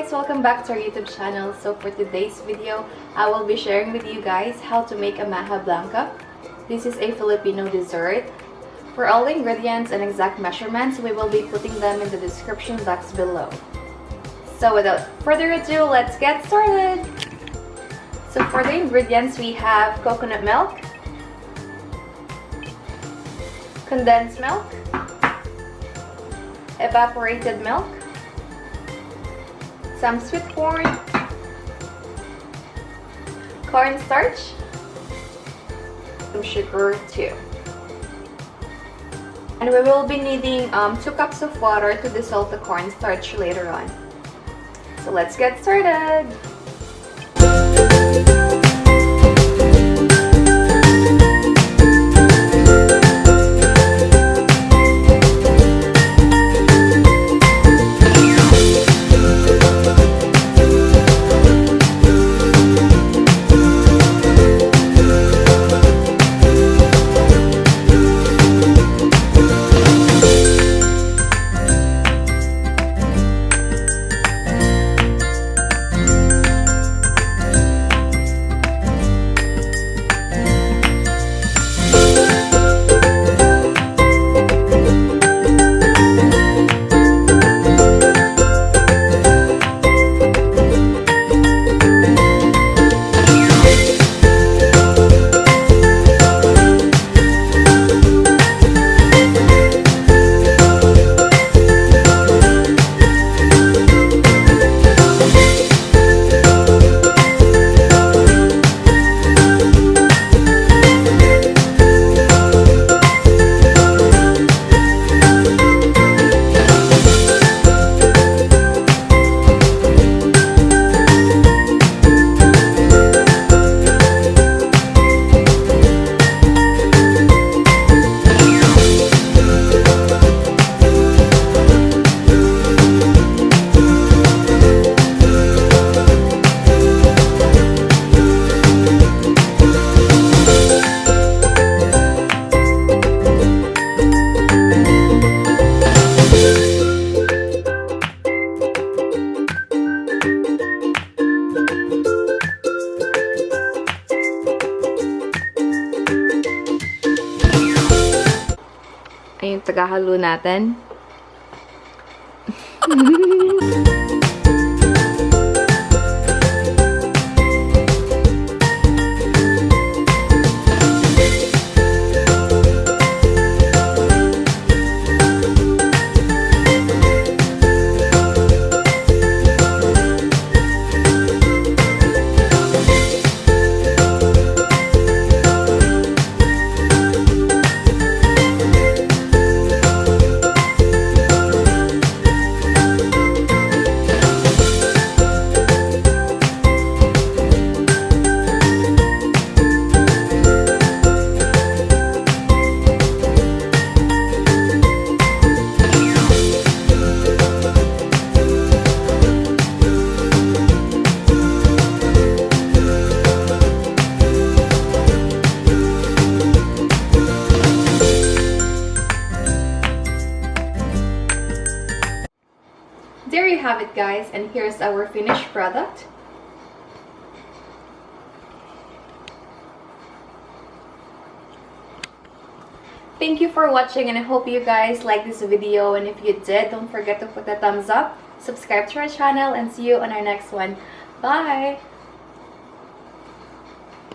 Welcome back to our YouTube channel. So for today's video, I will be sharing with you guys how to make a Maja Blanca. This is a Filipino dessert. For all the ingredients and exact measurements, we will be putting them in the description box below. So without further ado, let's get started! So for the ingredients, we have coconut milk, condensed milk, evaporated milk, some sweet corn, cornstarch, some sugar too. And we will be needing 2 cups of water to dissolve the cornstarch later on. So let's get started! Ayun, tagahalo natin. There you have it, guys, and here's our finished product. Thank you for watching, and I hope you guys like this video, and if you did, don't forget to put a thumbs up, subscribe to our channel, and see you on our next one. Bye!